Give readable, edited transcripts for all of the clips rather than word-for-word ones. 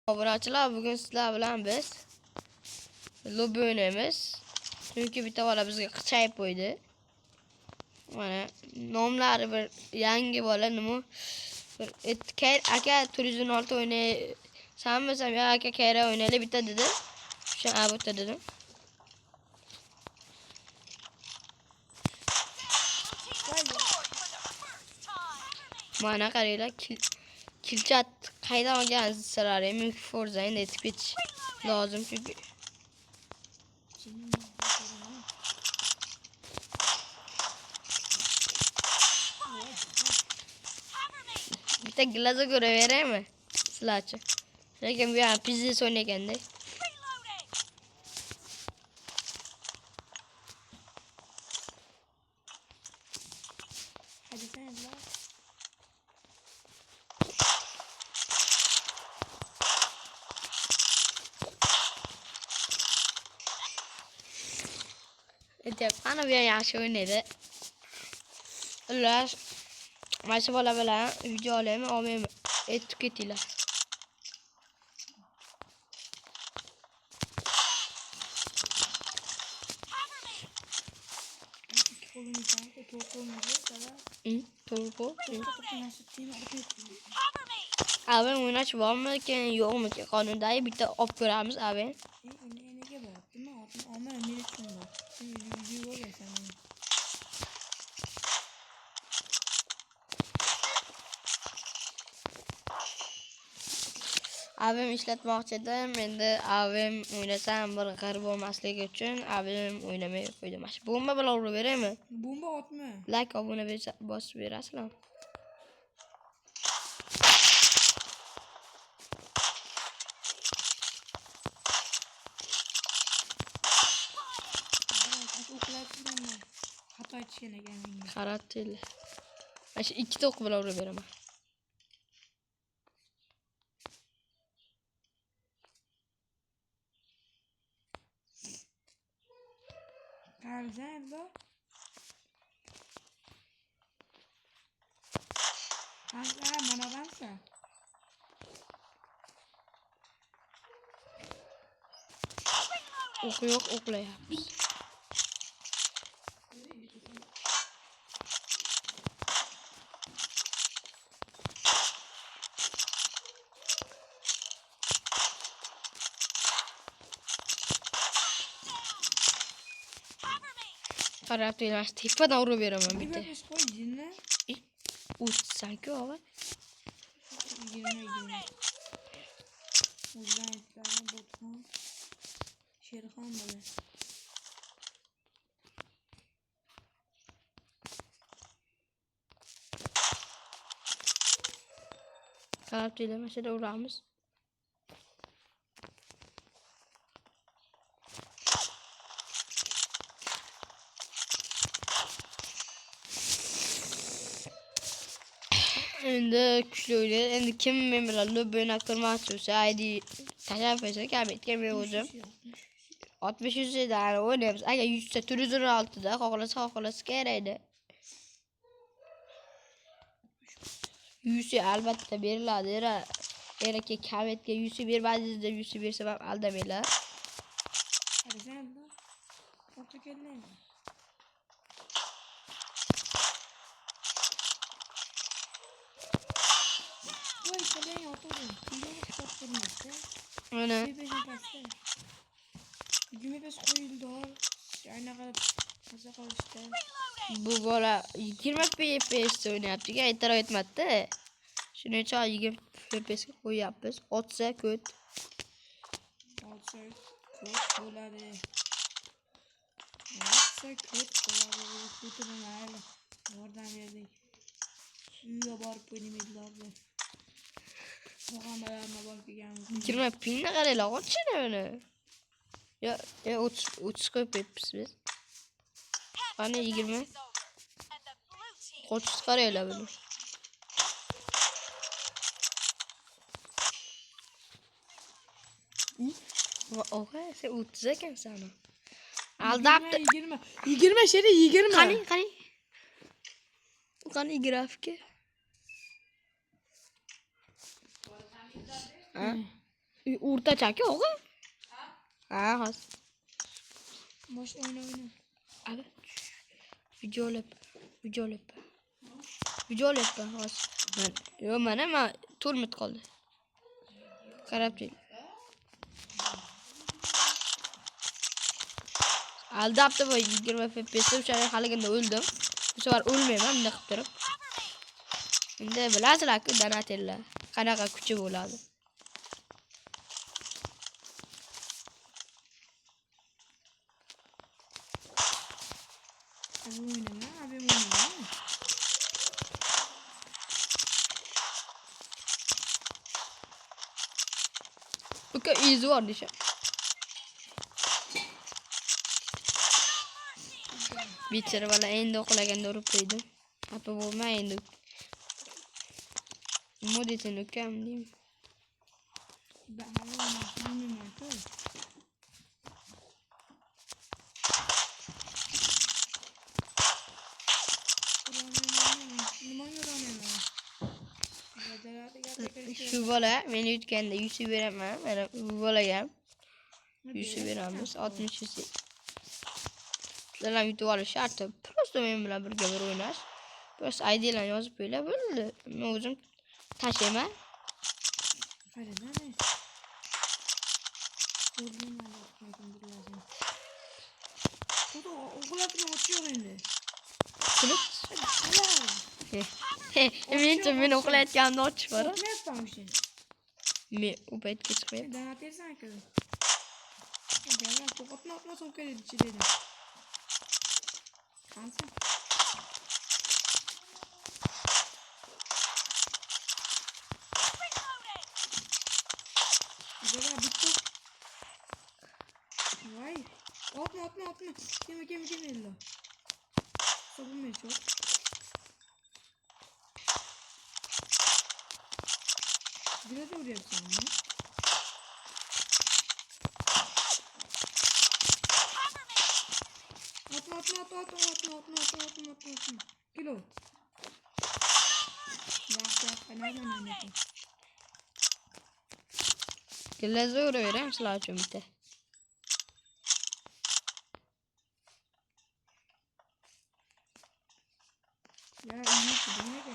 Obunachilar, bugun sizlar bilan biz lobby o'ynaymiz. Chunki bitta bola bizga qichayib qo'ydi. Mana nomlari bir yangi bola nima? Bir aka 406 o'ynaysanmi? Ya aka kayra o'ynayli bitta dedi. Shu bitta dedim. Mana qaranglar, kilchat qaydan olgansizlar, men Forza endi aytib ketish lozim chunki bitta glaza ko'raveraymi sizlarchi? Lekin bu ham biznes o'ynaganda. Ana bir yaxshi o'ynaydi. Ular mana bola bilan video olaymi, olmaymi? Aytib ketinglar. Abi o'ynash bormikan, yo'qmi? Qonundagi bitta olib ko'ramiz, abi. Abim ishlatmoqchidim. Endi abim o'ynasam bir g'arib bo'lmasligi uchun abim o'ynamay qo'ydi. Mana bomba bilan urib beraymi? Bomba otma. Like obuna bosib berasizlar. Xato aytishgan ekanman. Qaratil. Mana shu ikkita o'q bilan urib beraman. Qarzanda. Mana bansa. O'q yo'q, o'qlayapmiz. Qarab turasiz, tepadan urib beraman bitta. Uçsanki o var. Uzaytlarni botxon. Sherxon bola. Qarab turamiz, mana shunda uramiz. Endi kuchli o'ynaydi. Endi kim men bilan lobby o'ynab ko'rmoqchi bo'lsa, ID tashlab qo'ysa, kabetga men o'zim 60 da o'ynaymiz. Agar 100 ta 406 da xohlasa kerakdi. 100 albatta beriladi. Eraka kabetga 100 bermadingizda 100 bersa ham aldamanglar. Qarzanda. Foto kelmaydi. Ana. Bu bola 20 FPS o'ynayapti-ku, e'tirof etmadi. Shuning uchun 20 FPS ga qo'yapmiz. Otsa ko't. Otsa ko't bo'ladi. Otsa ko't bo'ladi. Ko'tini mayli. Yordam berdik. Uyga borib o'ynaydilar. Muhammadlarni borib kelganmiz. 20 pingni qaranglar, ochini buni. Ya 30 qo'yib ketibmiz biz. Qani 20. 30 qaranglar buni. Oha, sen 30 ekansan. Aldapti. 20 şeri 20. Qani grafika. Ha? o'rtacha o'g'il. Ha, hozir. Bosh oyna. Abi. Videolayapman hozir. Mana to'rmit qoldi. Qarab tur. Aldabdi bu 20 FPS o'shani haliganda o'ldim. Bu safar o'lmayman bunday qilib turib. Endi bilasizlar-ku donatellar qanaqa kuchi bo'ladi. Abi. Uka izi var dişe. Bitir valla endi uxlaganda urib qo'ydim. Xafa bo'lma endi. Nima desin ukam deymi? Shu bola meni yutganda 100 beraman. Mana bu bolaga ham 100 beramiz. 60 100. Sizlar yutib olish shart. Prosta men bilan birga bir o'ynash. Prosta ID'larni yozib qo'yinglar. Bo'ldi. Men o'zim tashlayman. Men uxlayotganimda ochish bor. Men u paytga chiqmayapman. Atma. Kim illa. Sabunmayı çok. Biraz oraya yapsam ya. Atma. Kilo. Bak, nereden? Gilazı uğrayırım silahçım bitti. Ya iyi ki ne geldi?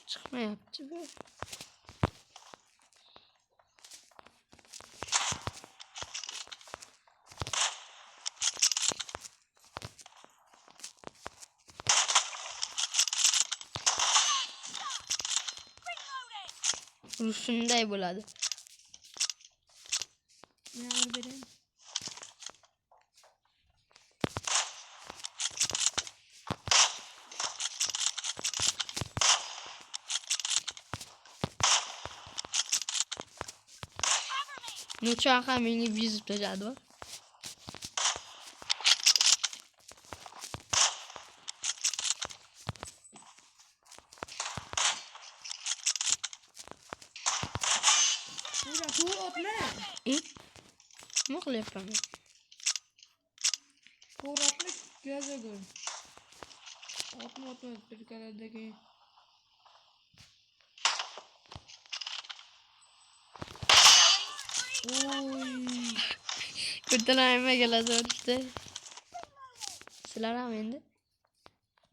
Çıkma yaptı be. Şunday bo'ladi. Ya onu vereyim. Uçağı hamini biz tutacağız. Mokle yapalım. Kuratlık göze gör. Atma bir karedeki. Oy. Kurtarayım geldi işte. Silah endi.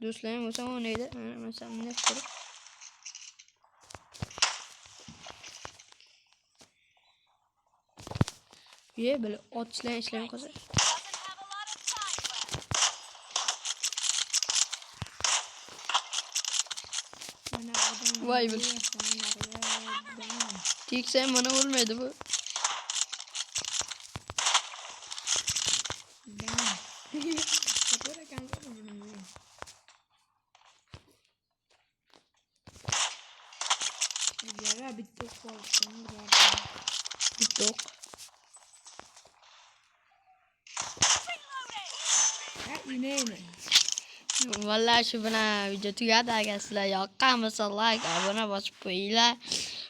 Do'stlarim bo'lsa o'ynaydi. Mesela ne yapıyor? Ye böyle otlar işlem koysa. Vay be. Tik sen bana vurmadı bu. Bitti. Vallahi shu bilan video tugadi. Agar sizlar yoqqan bo'lsa like, obuna bosib qo'yinglar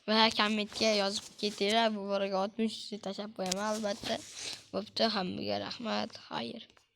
va kommentga yozib ketinglar. Bu bolaga 60 tashlab qo'yaman albatta. Bo'pti, hammaga rahmat. Xayr.